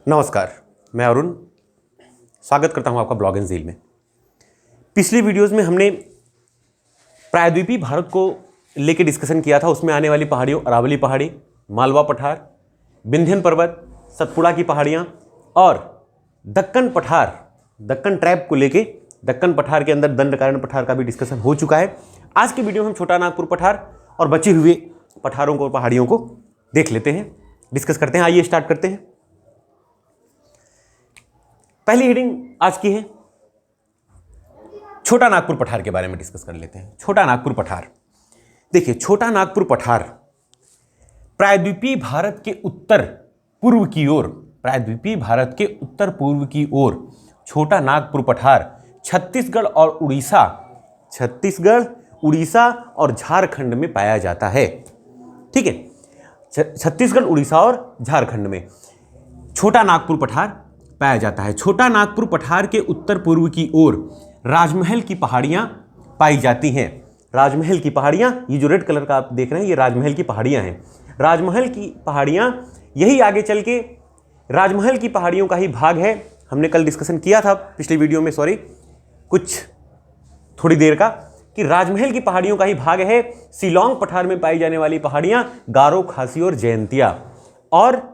नमस्कार, मैं अरुण स्वागत करता हूं आपका ब्लॉग एंड ज़ील में। पिछली वीडियोस में हमने प्रायद्वीपीय भारत को लेकर डिस्कशन किया था। उसमें आने वाली पहाड़ियों, अरावली पहाड़ी, मालवा पठार, विंध्यन पर्वत, सतपुड़ा की पहाड़ियां और दक्कन पठार, दक्कन ट्रैप को लेके दक्कन पठार के अंदर दंडकारण्य पठार का भी डिस्कशन हो चुका है। आज की वीडियो में हम छोटा नागपुर पठार और बचे हुए पठारों को, पहाड़ियों को देख लेते हैं, डिस्कस करते हैं। आइए स्टार्ट करते हैं। पहली हेडिंग आज की है छोटा नागपुर पठार के बारे में डिस्कस कर लेते हैं। छोटा नागपुर पठार, देखिए छोटा नागपुर पठार प्रायद्वीपीय भारत के उत्तर पूर्व की ओर, प्रायद्वीपीय भारत के उत्तर पूर्व की ओर छोटा नागपुर पठार छत्तीसगढ़ उड़ीसा और झारखंड में पाया जाता है। ठीक है, छत्तीसगढ़, उड़ीसा और झारखंड में छोटा नागपुर पठार पाया जाता है। छोटा नागपुर पठार के उत्तर पूर्व की ओर राजमहल की पहाड़ियां पाई जाती हैं। राजमहल की पहाड़ियां, ये जो रेड कलर का आप देख रहे हैं, ये राजमहल की पहाड़ियां हैं। राजमहल की पहाड़ियां, यही आगे चल के राजमहल की पहाड़ियों का ही भाग है। हमने कल डिस्कशन किया था पिछली वीडियो में, कुछ थोड़ी देर का, कि राजमहल की पहाड़ियों का ही भाग है शिलांग पठार में पाई जाने वाली पहाड़ियां गारो, खासी और जयंतिया, और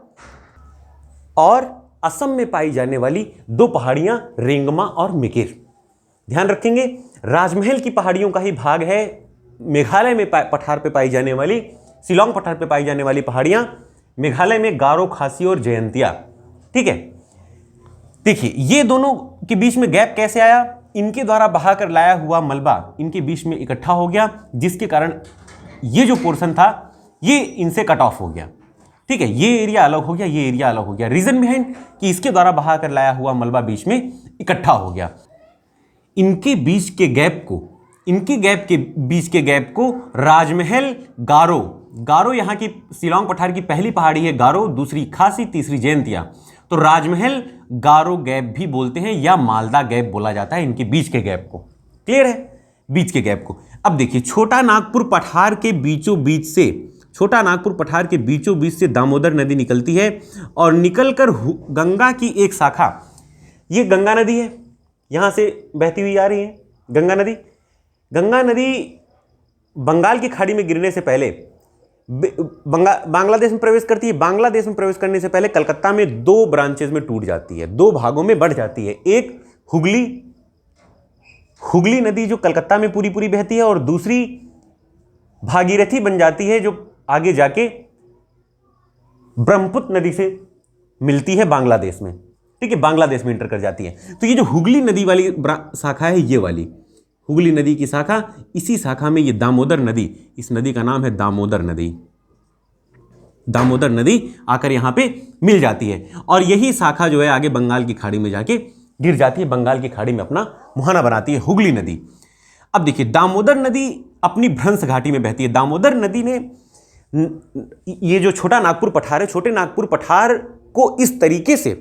असम में पाई जाने वाली दो पहाड़ियां रेंगमा और मिकिर। ध्यान रखेंगे, राजमहल की पहाड़ियों का ही भाग है मेघालय में पठार पे पाई जाने वाली, शिलांग पठार पे पाई जाने वाली पहाड़ियां मेघालय में गारो, खासी और जयंतिया। ठीक है, देखिए ये दोनों के बीच में गैप कैसे आया? इनके द्वारा बहाकर लाया हुआ मलबा इनके बीच में इकट्ठा हो गया, जिसके कारण ये जो पोर्शन था ये इनसे कट ऑफ हो गया। ठीक है, ये एरिया अलग हो गया, ये एरिया अलग हो गया। रीजन बिहाइंड कि इसके द्वारा बहाकर लाया हुआ मलबा बीच में इकट्ठा हो गया। इनके बीच के गैप को राजमहल गारो यहाँ की शिलांग पठार की पहली पहाड़ी है गारो, दूसरी खासी, तीसरी जयंतिया, तो राजमहल गारो गैप भी बोलते हैं या मालदा गैप बोला जाता है इनके बीच के गैप को। क्लियर है, बीच के गैप को। अब देखिए छोटा नागपुर पठार के बीचों बीच से दामोदर नदी निकलती है और निकलकर गंगा की एक शाखा, ये गंगा नदी है, यहां से बहती हुई आ रही है गंगा नदी बंगाल की खाड़ी में गिरने से पहले बांग्लादेश में प्रवेश करती है। बांग्लादेश में प्रवेश करने से पहले कलकत्ता में दो ब्रांचेज में टूट जाती है, दो भागों में बढ़ जाती है। एक हुगली नदी जो कलकत्ता में पूरी बहती है, और दूसरी भागीरथी बन जाती है जो आगे जाके ब्रह्मपुत्र नदी से मिलती है बांग्लादेश में। ठीक है, बांग्लादेश में इंटर कर जाती है। तो ये जो हुगली नदी वाली शाखा है, ये वाली हुगली नदी की शाखा, इसी शाखा में ये दामोदर नदी, इस नदी का नाम है दामोदर नदी आकर यहां पे मिल जाती है, और यही शाखा जो है आगे बंगाल की खाड़ी में जाके गिर जाती है, बंगाल की खाड़ी में अपना मुहाना बनाती है हुगली नदी। अब देखिए दामोदर नदी अपनी भ्रंश घाटी में बहती है। दामोदर नदी ने ये जो छोटा नागपुर पठार है, छोटे नागपुर पठार को इस तरीके से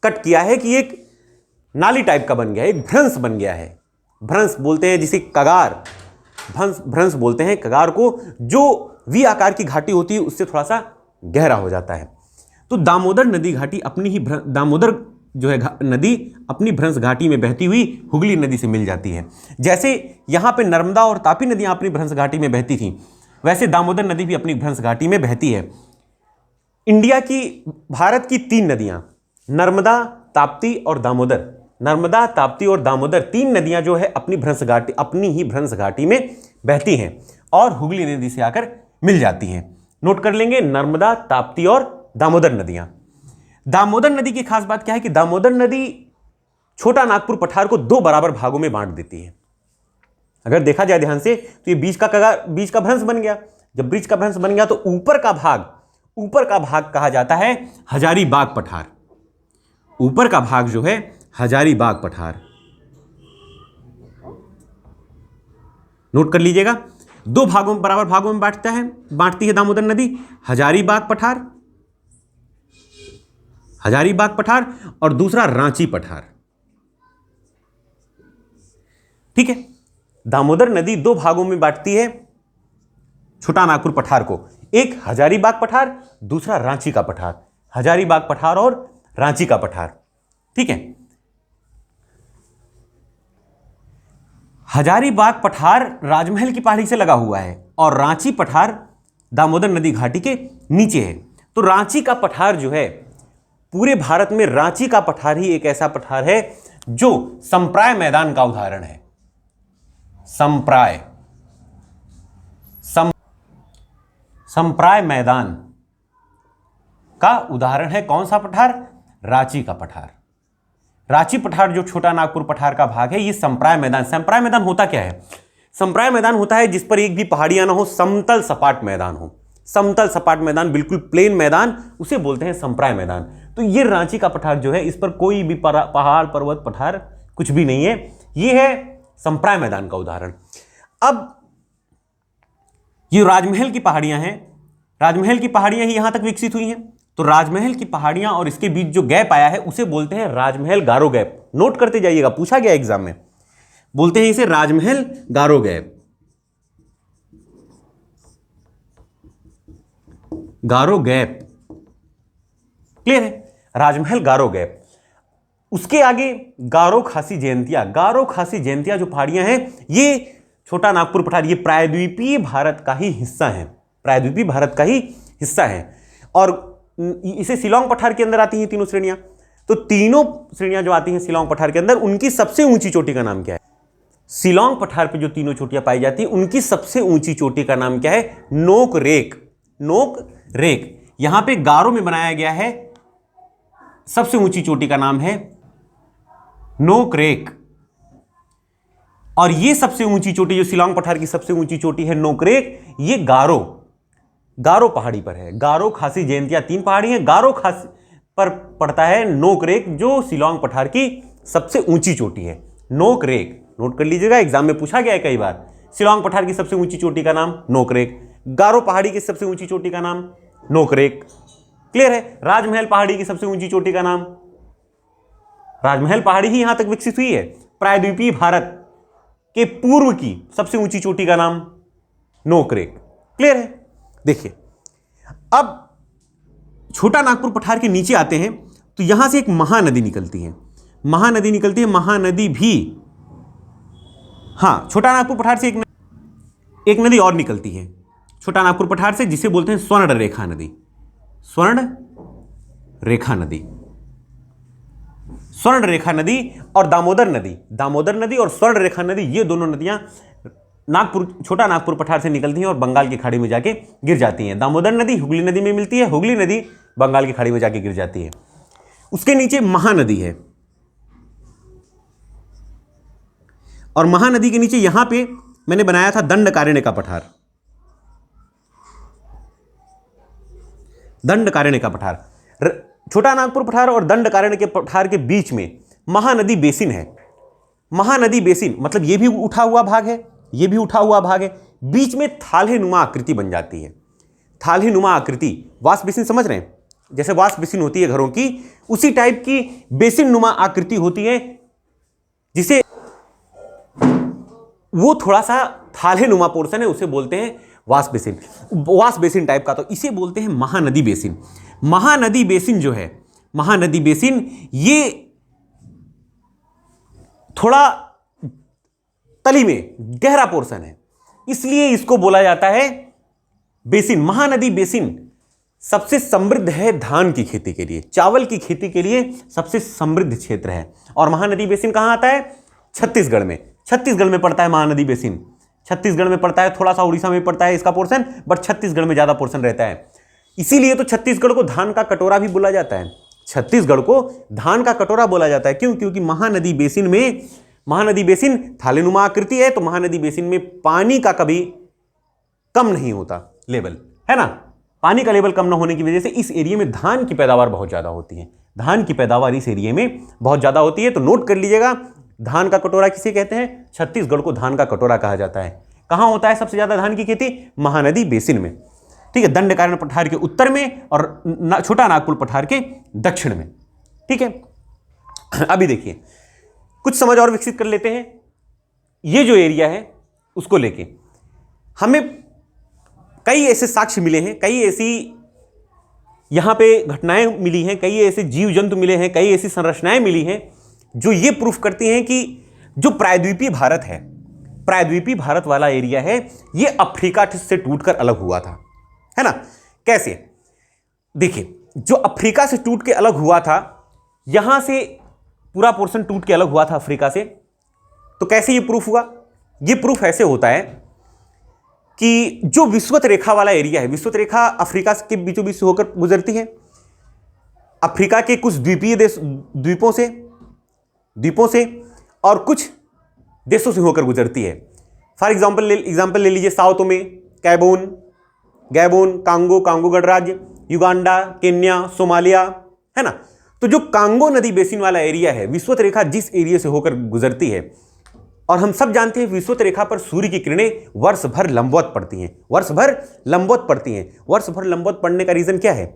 कट किया है कि एक नाली टाइप का बन गया है, एक भ्रंश बन गया है। भ्रंश बोलते हैं जिसे कगार, भ्रंश बोलते हैं कगार को, जो वी आकार की घाटी होती है उससे थोड़ा सा गहरा हो जाता है। तो दामोदर नदी घाटी अपनी ही दामोदर जो है नदी अपनी भ्रंश घाटी में बहती हुई हुगली नदी से मिल जाती है। जैसे यहाँ पे नर्मदा और तापी नदियाँ अपनी भ्रंश घाटी में बहती थी, वैसे दामोदर नदी भी अपनी भ्रंश घाटी में बहती है। भारत की तीन नदियाँ नर्मदा, ताप्ती और दामोदर, तीन नदियां जो है अपनी ही भ्रंश घाटी में बहती हैं और हुगली नदी से आकर मिल जाती हैं। नोट कर लेंगे, नर्मदा, ताप्ती और दामोदर नदियां। दामोदर नदी की खास बात क्या है कि दामोदर नदी छोटा नागपुर पठार को दो बराबर भागों में बांट देती है। अगर देखा जाए ध्यान से तो ये बीच का भ्रंश बन गया। जब बीच का भ्रंश बन गया तो ऊपर का भाग कहा जाता है हजारीबाग पठार। ऊपर का भाग जो है हजारीबाग पठार, नोट कर लीजिएगा। दो भागों, बराबर भागों में बांटती है दामोदर नदी, हजारीबाग पठार और दूसरा रांची पठार। ठीक है, दामोदर नदी दो भागों में बांटती है छोटा नागपुर पठार को, एक हजारीबाग पठार, दूसरा रांची का पठार। हजारीबाग पठार और रांची का पठार। ठीक है, हजारीबाग पठार राजमहल की पहाड़ी से लगा हुआ है और रांची पठार दामोदर नदी घाटी के नीचे है। तो रांची का पठार जो है, पूरे भारत में रांची का पठार ही एक ऐसा पठार है जो संप्राय मैदान का उदाहरण है। संप्राय मैदान का उदाहरण है कौन सा पठार? रांची का पठार। रांची पठार जो छोटा नागपुर पठार का भाग है, ये संप्राय मैदान होता क्या है? संप्राय मैदान होता है जिस पर एक भी पहाड़ियां ना हो, समतल सपाट मैदान हो। समतल सपाट मैदान, बिल्कुल प्लेन मैदान, उसे बोलते हैं संप्राय मैदान। तो ये रांची का पठार जो है, इस पर कोई भी पहाड़ पर्वत पठार कुछ भी नहीं है, ये है संप्राय मैदान का उदाहरण। अब ये राजमहल की पहाड़ियां हैं, राजमहल की पहाड़ियां ही यहां तक विकसित हुई हैं। तो राजमहल की पहाड़ियां और इसके बीच जो गैप आया है उसे बोलते हैं राजमहल गारो गैप। नोट करते जाइएगा, पूछा गया एग्जाम में, बोलते हैं इसे राजमहल गारो गैप। गारो गैप, क्लियर है? राजमहल गारो गैप। उसके आगे गारो खासी जयंतिया। गारो खासी जयंतिया जो पहाड़ियां हैं, ये छोटा नागपुर पठार, ये प्रायद्वीपीय भारत का ही हिस्सा है, प्रायद्वीपीय भारत का ही हिस्सा है। और इसे शिलांग पठार के अंदर आती हैं तीनों श्रेणियां। तो तीनों श्रेणियां जो आती हैं शिलांग पठार के अंदर, उनकी सबसे ऊंची चोटी का नाम क्या है? शिलांग पठार पे जो तीनों चोटियां पाई जाती हैं, उनकी सबसे ऊंची चोटी का नाम क्या है? नोक रेक। नोक रेक। यहां पे गारो में बनाया गया है, सबसे ऊंची चोटी का नाम है नोक रेक। और ये सबसे ऊंची चोटी जो शिलांग पठार की सबसे ऊंची चोटी है नोक रेक, ये गारो पहाड़ी पर है। गारो खासी जयंतिया 3 पहाड़ी हैं, गारो खासी पर पड़ता है नोक रेक जो शिलांग पठार की सबसे ऊंची चोटी है, नोक रेक। नोट कर लीजिएगा, एग्जाम में पूछा गया है कई बार। शिलांग पठार की सबसे ऊंची चोटी का नाम नोक रेक, गारो पहाड़ी की सबसे ऊंची चोटी का नाम नोक रेक। क्लियर है? राजमहल पहाड़ी की सबसे ऊंची चोटी का नाम, राजमहल पहाड़ी ही यहां तक विकसित हुई है। प्रायद्वीपीय भारत के पूर्व की सबसे ऊंची चोटी का नाम नोक रेक। क्लियर है? देखिए, अब छोटा नागपुर पठार के नीचे आते हैं तो यहां से एक महानदी निकलती है। महानदी भी, हाँ, छोटा नागपुर पठार से एक नदी और निकलती है छोटा नागपुर पठार से, जिसे बोलते हैं स्वर्ण रेखा नदी। स्वर्ण रेखा नदी और दामोदर नदी और स्वर्ण रेखा नदी, ये दोनों नदियां छोटा नागपुर पठार से निकलती हैं और बंगाल की खाड़ी में जाके गिर जाती हैं। दामोदर नदी हुगली नदी में मिलती है, हुगली नदी बंगाल की खाड़ी में जाके गिर जाती है। उसके नीचे महानदी है और महानदी के नीचे यहां पे मैंने बनाया था दंडकारण्य का पठार। दंडकारण्य का पठार, छोटा नागपुर पठार और दंडकारण्य के पठार के बीच में महानदी बेसिन है। महानदी बेसिन मतलब ये भी उठा हुआ भाग है, ये भी उठा हुआ भाग है, बीच में थालहेनुमा आकृति बन जाती है। थालहेनुमा आकृति, वाश बेसिन समझ रहे हैं? जैसे वाश बेसिन होती है घरों की, उसी टाइप की बेसिन नुमा आकृति होती है, जिसे वो थोड़ा सा थालहेनुमा पोर्शन है, उसे बोलते हैं wash basin. Wash basin type का, तो इसे बोलते हैं महानदी बेसिन। महानदी बेसिन जो है, महानदी बेसिन ये थोड़ा तली में गहरा पोर्शन है, इसलिए इसको बोला जाता है बेसिन। महानदी बेसिन सबसे समृद्ध है धान की खेती के लिए, चावल की खेती के लिए सबसे समृद्ध क्षेत्र है। और महानदी बेसिन कहां आता है? छत्तीसगढ़ में। छत्तीसगढ़ में पड़ता है महानदी बेसिन, छत्तीसगढ़ में पड़ता है, थोड़ा सा उड़ीसा में पड़ता है इसका पोर्शन, बट छत्तीसगढ़ में ज्यादा पोर्शन रहता है। इसीलिए तो छत्तीसगढ़ को धान का कटोरा भी बोला जाता है। छत्तीसगढ़ को धान का कटोरा बोला जाता है, क्यों? क्योंकि महानदी बेसिन थालीनुमा आकृति है, तो महानदी बेसिन में पानी का कभी कम नहीं होता लेवल, है ना। पानी का लेवल कम न होने की वजह से इस एरिया में धान की पैदावार बहुत ज्यादा होती है। धान की पैदावार इस एरिया में बहुत ज्यादा होती है, तो नोट कर लीजिएगा, धान का कटोरा किसे कहते हैं? छत्तीसगढ़ को धान का कटोरा कहा जाता है। कहां होता है सबसे ज्यादा धान की खेती? महानदी बेसिन में। ठीक है, दंडकारण्य पठार के उत्तर में और छोटा नागपुर पठार के दक्षिण में। ठीक है, अभी देखिए कुछ समझ और विकसित कर लेते हैं। ये जो एरिया है उसको लेके हमें कई ऐसे साक्ष्य मिले हैं, कई ऐसी यहाँ पे घटनाएं मिली हैं, कई ऐसे जीव जंतु मिले हैं, कई ऐसी संरचनाएं मिली हैं जो ये प्रूफ करती हैं कि जो प्रायद्वीपीय भारत है, प्रायद्वीपीय भारत वाला एरिया है, ये अफ्रीका से टूटकर अलग हुआ था, है ना। कैसे? देखिए, जो अफ्रीका से टूट के अलग हुआ था, यहां से पूरा पोर्शन टूट के अलग हुआ था अफ्रीका से। तो कैसे ये प्रूफ हुआ? ये प्रूफ ऐसे होता है कि जो विषुवत रेखा वाला एरिया है, विषुवत रेखा अफ्रीका के बीचों बीच से होकर गुजरती है, अफ्रीका के कुछ द्वीपीय देश, द्वीपों से और कुछ देशों से होकर गुजरती है। फॉर एग्जाम्पल ले लीजिए, साओ टोमे, गैबोन, कांगो गणराज्य, युगांडा, केन्या, सोमालिया, है ना। तो जो कांगो नदी बेसिन वाला एरिया है, विषुवत रेखा जिस एरिया से होकर गुजरती है, और हम सब जानते हैं विषुवत रेखा पर सूर्य की किरणें वर्ष भर लंबवत पड़ती हैं, वर्ष भर लंबवत पड़ने का रीजन क्या है?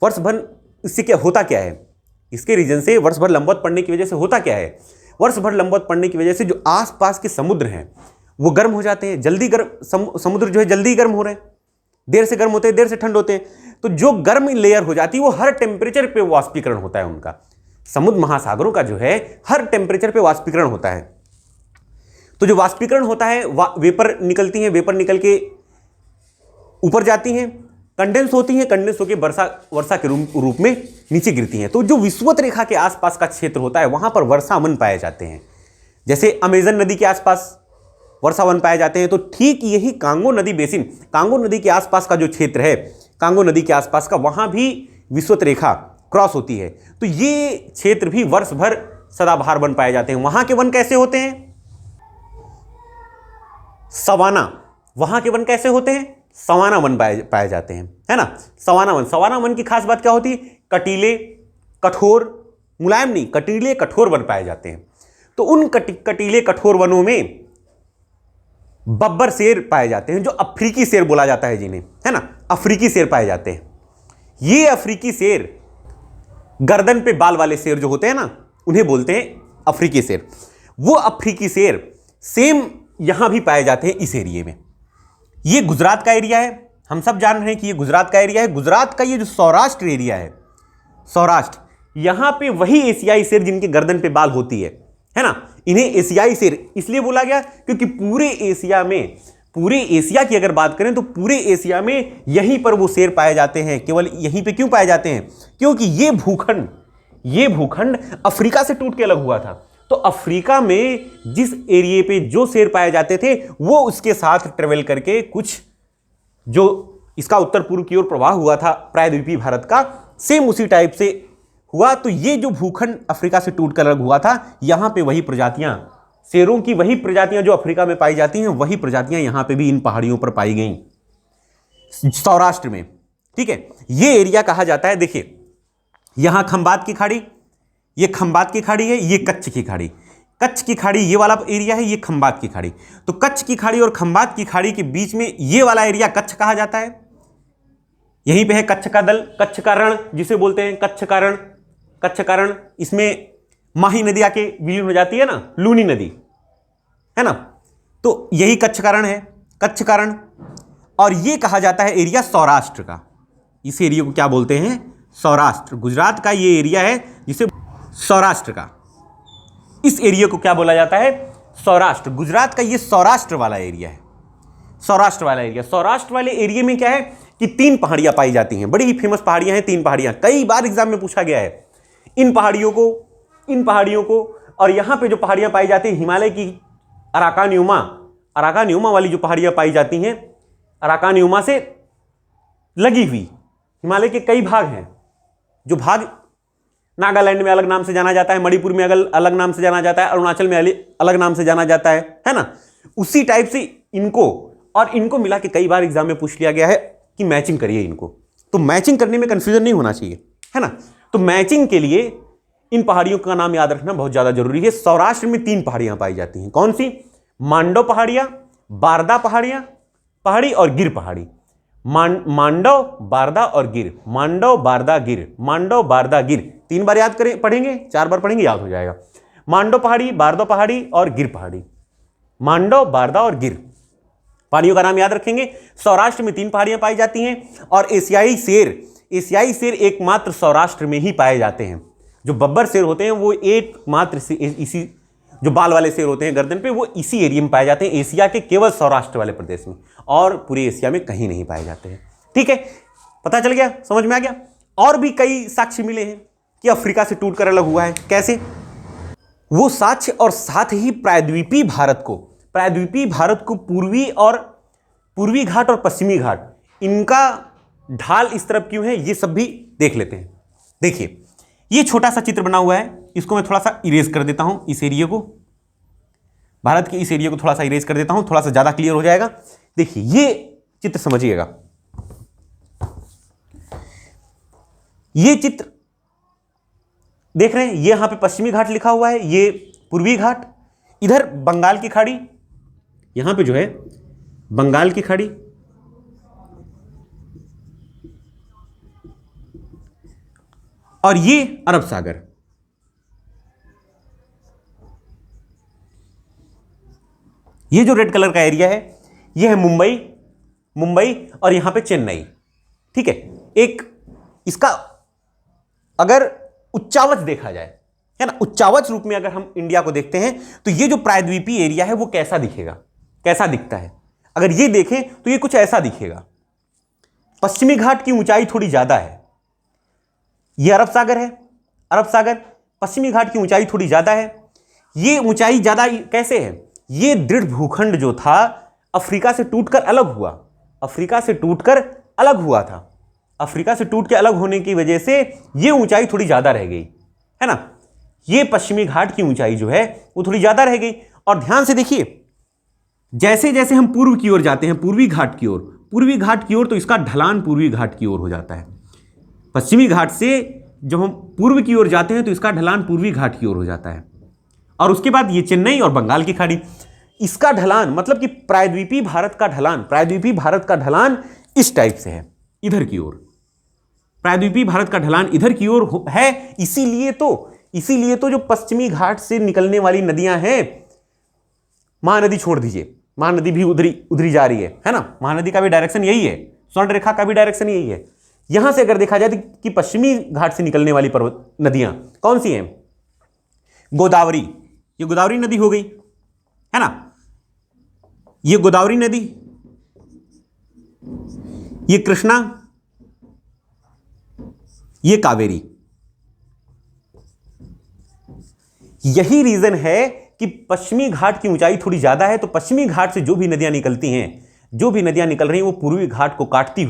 वर्ष भर इससे क्या होता क्या है? इसके रीजन से वर्ष भर लंबवत पड़ने की वजह से होता क्या है? वर्ष भर लंबवत पड़ने की वजह से जो आसपास के समुद्र हैं वो गर्म हो जाते हैं, जल्दी गर्म, समुद्र जो है जल्दी गर्म हो रहे हैं, देर से गर्म होते हैं, देर से ठंड होते हैं। तो जो गर्म लेयर हो जाती है वो हर टेम्परेचर पे वाष्पीकरण होता है उनका। समुद्र महासागरों का जो है हर टेम्परेचर पे वाष्पीकरण होता है। तो जो वाष्पीकरण होता है, वेपर निकलती हैं, वेपर निकल के ऊपर जाती हैं, कंडेंस होती हैं, कंडेंस होकर वर्षा के रूप में नीचे गिरती हैं। तो जो विषुवत रेखा के आसपास का क्षेत्र होता है वहां पर वर्षा वन पाए जाते हैं। जैसे अमेजन नदी के आसपास वर्षा वन पाए जाते हैं, तो ठीक यही कांगो नदी बेसिन, कांगो नदी के आसपास का जो क्षेत्र है, कांगो नदी के आसपास का, वहां भी विषुवत रेखा क्रॉस होती है। तो ये क्षेत्र भी वर्ष भर सदाबहार वन पाए जाते हैं। वहां के वन कैसे होते हैं? सवाना। वहां के वन कैसे होते हैं? सवाना वन पाए जाते हैं, है ना। सवाना वन की खास बात क्या होती है? कटीले, कठोर, मुलायम नहीं, कटीले कठोर वन पाए जाते हैं। तो उन कटीले कठोर वनों में बब्बर शेर पाए जाते हैं, जो अफ्रीकी शेर बोला जाता है जिन्हें, है ना, अफ्रीकी शेर पाए जाते हैं। ये अफ्रीकी शेर, गर्दन पे बाल वाले शेर जो होते हैं ना, उन्हें बोलते हैं अफ्रीकी शेर। वो अफ्रीकी शेर सेम यहां भी पाए जाते हैं इस एरिया में। ये गुजरात का एरिया है, हम सब जान रहे हैं कि ये गुजरात का एरिया है। गुजरात का ये जो सौराष्ट्र एरिया है, सौराष्ट्र, यहां पे वही एशियाई शेर जिनके गर्दन पे बाल होती है ना, इन्हें एशियाई शेर इसलिए बोला गया क्योंकि पूरे एशिया की अगर बात करें तो पूरे एशिया में यहीं पर वो शेर पाए जाते हैं। केवल यहीं पे क्यों पाए जाते हैं? क्योंकि ये भूखंड अफ्रीका से टूट के अलग हुआ था। तो अफ्रीका में जिस एरिया पे जो शेर पाए जाते थे वो उसके साथ ट्रेवल करके कुछ जो इसका उत्तर पूर्व की ओर प्रवाह हुआ था प्रायद्वीपीय भारत का, सेम उसी टाइप से हुआ। तो ये जो भूखंड अफ्रीका से टूट कर अलग हुआ था, यहां पे वही प्रजातियां, शेरों की वही प्रजातियां जो अफ्रीका में पाई जाती हैं, वही प्रजातियां यहां पे भी इन पहाड़ियों पर पाई गई सौराष्ट्र में। ठीक है, ये एरिया कहा जाता है, देखिए यहां खंबात की खाड़ी, ये खंबात की खाड़ी है, ये कच्छ की खाड़ी, कच्छ की खाड़ी ये वाला एरिया है, ये खंबात की खाड़ी। तो कच्छ की खाड़ी और खंबात की खाड़ी के बीच में ये वाला एरिया कच्छ कहा जाता है। यहीं पे है कच्छ का दल, कच्छ का रण जिसे बोलते हैं, कच्छ का रण, कच्छ का रण। इसमें माही नदी आके विलीन हो जाती है ना, लूनी नदी, है ना। तो यही कच्छ का रण है, कच्छ का रण। और ये कहा जाता है एरिया सौराष्ट्र का। इस एरिया को क्या बोलते हैं? सौराष्ट्र। गुजरात का ये एरिया है जिसे सौराष्ट्र का, इस एरिया को क्या बोला जाता है? सौराष्ट्र। गुजरात का ये सौराष्ट्र वाला एरिया है, सौराष्ट्र वाला एरिया। सौराष्ट्र वाले एरिया में क्या है कि 3 पहाड़ियां पाई जाती हैं, बड़ी ही फेमस पहाड़ियां हैं 3 पहाड़ियां। कई बार एग्जाम में पूछा गया है इन पहाड़ियों को। और यहां पे जो पहाड़ियां पाई जाती हैं, हिमालय की अराकान वाली जो पहाड़ियां पाई जाती हैं, अराकान से लगी हुई हिमालय के कई भाग हैं। जो भाग नागालैंड में अलग नाम से जाना जाता है, मणिपुर में अलग नाम से जाना जाता है, अरुणाचल में अलग नाम से जाना जाता है ना। उसी टाइप से इनको मिला के कई बार एग्जाम में पूछ लिया गया है कि मैचिंग करिए इनको। तो मैचिंग करने में कंफ्यूजन नहीं होना चाहिए, है ना। तो मैचिंग के लिए इन पहाड़ियों का नाम याद रखना बहुत ज्यादा जरूरी है। सौराष्ट्र में 3 पहाड़ियां पाई जाती हैं। कौन सी? मांडव पहाड़ियां, बारदा पहाड़ी और गिर पहाड़ी। मांडव, बारदा और गिर, मांडव, बारदा, गिर, मांडव, बारदा, गिर। 3 बार याद करें, पढ़ेंगे, 4 बार पढ़ेंगे, याद हो जाएगा। मांडव पहाड़ी, बारदा पहाड़ी और गिर पहाड़ी। मांडव, बारदा और गिर पहाड़ियों का नाम याद रखेंगे। सौराष्ट्र में 3 पहाड़ियां पाई जाती हैं। और एशियाई शेर एशियाई शेर एकमात्र सौराष्ट्र में ही पाए जाते हैं। जो बब्बर शेर होते हैं वो एकमात्र इसी जो बाल वाले शेर होते हैं गर्दन पे, वो इसी एरिया में पाए जाते हैं, एशिया के केवल सौराष्ट्र वाले प्रदेश में, और पूरे एशिया में कहीं नहीं पाए जाते हैं। ठीक है, पता चल गया, समझ में आ गया। और भी कई साक्ष्य मिले हैं कि अफ्रीका से टूटकर अलग हुआ है। कैसे? वो साक्ष्य और साथ ही प्रायद्वीपीय भारत को पूर्वी घाट और पश्चिमी घाट, इनका ढाल इस तरफ क्यों है, ये सब भी देख लेते हैं। देखिए, ये छोटा सा चित्र बना हुआ है, इसको मैं थोड़ा सा इरेज कर देता हूं, इस एरिया को, भारत के इस एरिया को थोड़ा सा इरेज कर देता हूं, थोड़ा सा ज्यादा क्लियर हो जाएगा। देखिए, ये चित्र समझिएगा, ये चित्र देख रहे हैं, ये यहां पे पश्चिमी घाट लिखा हुआ है, ये पूर्वी घाट, इधर बंगाल की खाड़ी, यहां पे जो है बंगाल की खाड़ी, और ये अरब सागर। ये जो रेड कलर का एरिया है, ये है मुंबई और यहां पे चेन्नई। ठीक है, एक इसका अगर उच्चावच देखा जाए, है ना, उच्चावच रूप में अगर हम इंडिया को देखते हैं तो ये जो प्रायद्वीपीय एरिया है वो कैसा दिखेगा, कैसा दिखता है? अगर ये देखें तो ये कुछ ऐसा दिखेगा। पश्चिमी घाट की ऊंचाई थोड़ी ज्यादा है, ये अरब सागर है, अरब सागर, पश्चिमी घाट की ऊंचाई थोड़ी ज्यादा है। ये ऊंचाई ज्यादा कैसे है? ये दृढ़ भूखंड जो था अफ्रीका से टूटकर अलग हुआ, अफ्रीका से टूटकर अलग हुआ था, अफ्रीका से टूट के अलग होने की वजह से ये ऊंचाई थोड़ी ज्यादा रह गई, है ना। ये पश्चिमी घाट की ऊंचाई जो है वो थोड़ी ज्यादा रह गई। और ध्यान से देखिए, जैसे जैसे हम पूर्व की ओर जाते हैं, पूर्वी घाट की ओर, तो इसका ढलान पूर्वी घाट की ओर हो जाता है। पश्चिमी घाट से जब हम पूर्व की ओर जाते हैं तो इसका ढलान पूर्वी घाट की ओर हो जाता है। और उसके बाद ये चेन्नई और बंगाल की खाड़ी, इसका ढलान मतलब कि प्रायद्वीपीय भारत का ढलान इस टाइप से है, इधर की ओर। प्रायद्वीपीय भारत का ढलान इधर की ओर है, इसीलिए तो जो पश्चिमी घाट से निकलने वाली नदियां हैं, महानदी छोड़ दीजिए, महानदी भी उधरी जा रही है ना, महानदी का भी डायरेक्शन यही है, स्वर्ण रेखा का भी डायरेक्शन यही है। यहां से अगर देखा जाए कि पश्चिमी घाट से निकलने वाली पर्वत नदियां कौन सी हैं? गोदावरी, ये गोदावरी नदी हो गई, है ना, ये गोदावरी नदी, ये कृष्णा, ये कावेरी। यही रीजन है कि पश्चिमी घाट की ऊंचाई थोड़ी ज्यादा है, तो पश्चिमी घाट से जो भी नदियां निकलती हैं, जो भी नदियां निकल रही हैं, वो पूर्वी घाट को काटती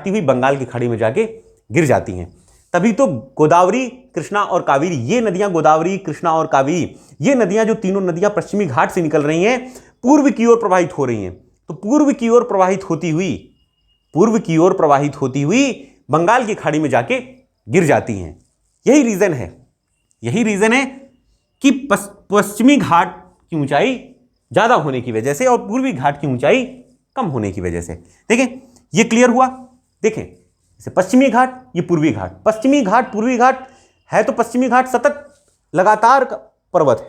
हुई बंगाल की खाड़ी में जाके गिर जाती हैं। तभी तो गोदावरी, कृष्णा और कावेरी, ये नदियां, गोदावरी, कृष्णा और कावेरी, ये नदियां, जो तीनों नदियां पश्चिमी घाट से निकल रही हैं, पूर्व की ओर प्रवाहित हो रही हैं। तो पूर्व की ओर प्रवाहित होती हुई बंगाल की खाड़ी में जाके गिर जाती हैं। यही रीजन है कि पश्चिमी घाट की ऊंचाई ज्यादा होने की वजह से और पूर्वी घाट की ऊंचाई कम होने की वजह से। देखें, ये क्लियर हुआ। देखें, जैसे पश्चिमी घाट, ये पूर्वी घाट, पश्चिमी घाट, पूर्वी घाट है, तो पश्चिमी घाट सतत लगातार पर्वत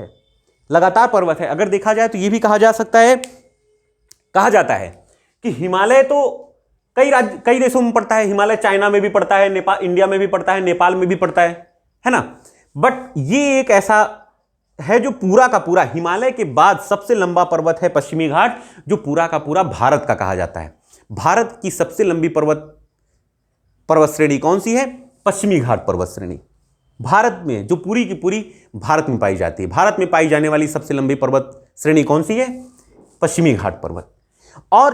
है। अगर देखा जाए तो यह भी कहा जाता है कि हिमालय तो कई देशों में पड़ता है, हिमालय चाइना में भी पड़ता है, नेपाल, इंडिया में भी पड़ता है, नेपाल में भी पड़ता है ना। बट ये एक ऐसा है जो पूरा का पूरा, हिमालय के बाद सबसे लंबा पर्वत है पश्चिमी घाट, जो पूरा का पूरा भारत का कहा जाता है। भारत की सबसे लंबी पर्वत श्रेणी कौन सी है? पश्चिमी घाट पर्वत श्रेणी। भारत में जो पूरी की पूरी भारत में पाई जाती है, भारत में पाई जाने वाली सबसे लंबी पर्वत श्रेणी कौन सी है? पश्चिमी घाट पर्वत। और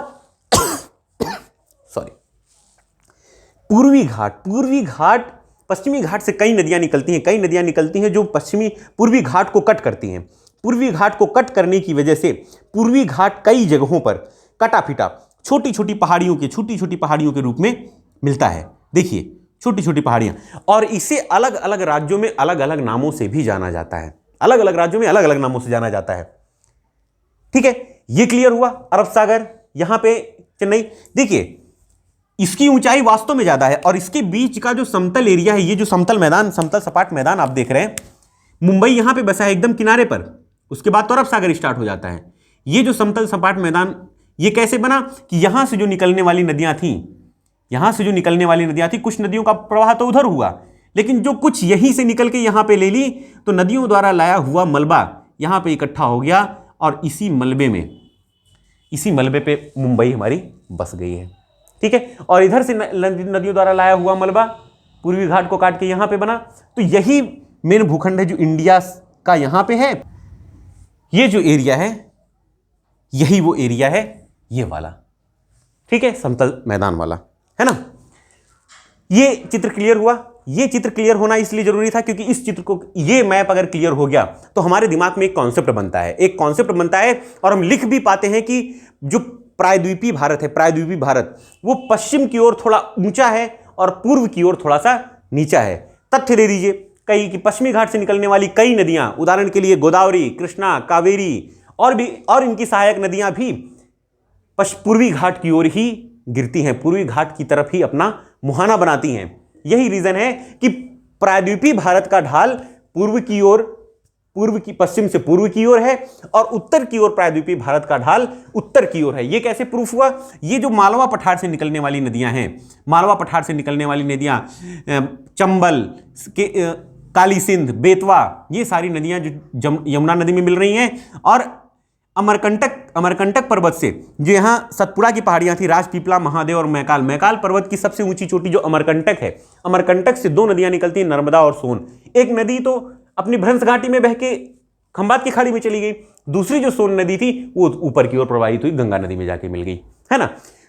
सॉरी, पूर्वी घाट, पश्चिमी घाट से कई नदियां निकलती हैं जो पूर्वी घाट को कट करती हैं। पूर्वी घाट को कट करने की वजह से पूर्वी घाट कई जगहों पर कटा फिटा छोटी छोटी पहाड़ियों के रूप में मिलता है। देखिए, छोटी छोटी पहाड़ियां, और इसे अलग अलग राज्यों में अलग अलग नामों से भी जाना जाता है, ठीक है, ये क्लियर हुआ। अरब सागर, यहां पे चेन्नई। देखिए, इसकी ऊंचाई वास्तव में ज्यादा है, और इसके बीच का जो समतल एरिया है, ये जो समतल सपाट मैदान आप देख रहे हैं, मुंबई यहां पे बसा है एकदम किनारे पर, उसके बाद तो अरब सागर स्टार्ट हो जाता है। ये जो समतल सपाट मैदान, ये कैसे बना कि यहां से जो निकलने वाली नदियां थीं, यहां से जो निकलने वाली नदियां थी, कुछ नदियों का प्रवाह तो उधर हुआ, लेकिन जो कुछ यहीं से निकल के यहां पे ले ली, तो नदियों द्वारा लाया हुआ मलबा यहां पे इकट्ठा हो गया और इसी मलबे पे मुंबई हमारी बस गई है। ठीक है, और इधर से नदियों द्वारा लाया हुआ मलबा पूर्वी घाट को काट के यहां पे बना। तो यही मेन भूखंड है जो इंडिया का यहां पे है। ये जो एरिया है, यही वो एरिया है, ये वाला। ठीक है, समतल मैदान वाला, है ना। ये चित्र क्लियर हुआ। ये चित्र क्लियर होना इसलिए जरूरी था क्योंकि इस चित्र को, ये मैप अगर क्लियर हो गया तो हमारे दिमाग में एक कॉन्सेप्ट बनता है, और हम लिख भी पाते हैं कि जो प्रायद्वीपीय भारत है, प्रायद्वीपीय भारत वो पश्चिम की ओर थोड़ा ऊंचा है और पूर्व की ओर थोड़ा सा नीचा है। तथ्य दे दीजिए कई कि पश्चिमी घाट से निकलने वाली कई नदियां, उदाहरण के लिए गोदावरी, कृष्णा, कावेरी और इनकी सहायक नदियां भी पूर्वी घाट की ओर ही गिरती हैं, पूर्वी घाट की तरफ ही अपना मुहाना बनाती हैं। यही रीजन है कि प्रायद्वीपीय भारत का ढाल पश्चिम से पूर्व की ओर है और उत्तर की ओर प्रायद्वीपीय भारत का ढाल उत्तर की ओर है। यह कैसे प्रूफ हुआ? ये जो मालवा पठार से निकलने वाली नदियां हैं, मालवा पठार से निकलने वाली नदियां, चंबल, काली सिंध, बेतवा, ये सारी नदियां जो यमुना नदी में मिल रही हैं, और अमरकंटक पर्वत से जो यहाँ सतपुड़ा की पहाड़ियां थी, राजपीपला, महादेव और मैकाल पर्वत की सबसे ऊंची चोटी जो अमरकंटक है, अमरकंटक से दो नदियां निकलती हैं, नर्मदा और सोन। एक नदी तो अपनी भ्रंश घाटी में बह के खंबात की खाड़ी में चली गई, दूसरी जो सोन नदी थी वो ऊपर की ओर प्रवाहित हुई, गंगा नदी में जाके मिल गई, है ना।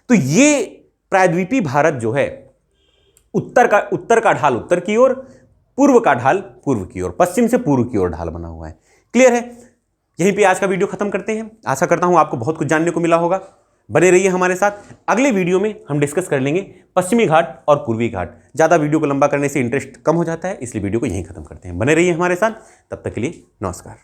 तो ये प्रायद्वीपीय भारत जो है, उत्तर का ढाल उत्तर की ओर, पूर्व का ढाल पूर्व की ओर, पश्चिम से पूर्व की ओर ढाल बना हुआ है। क्लियर है? यहीं पे आज का वीडियो खत्म करते हैं। आशा करता हूं आपको बहुत कुछ जानने को मिला होगा। बने रहिए हमारे साथ। अगले वीडियो में हम डिस्कस कर लेंगे पश्चिमी घाट और पूर्वी घाट। ज़्यादा वीडियो को लंबा करने से इंटरेस्ट कम हो जाता है, इसलिए वीडियो को यहीं खत्म करते हैं। बने रहिए हमारे साथ, तब तक के लिए नमस्कार।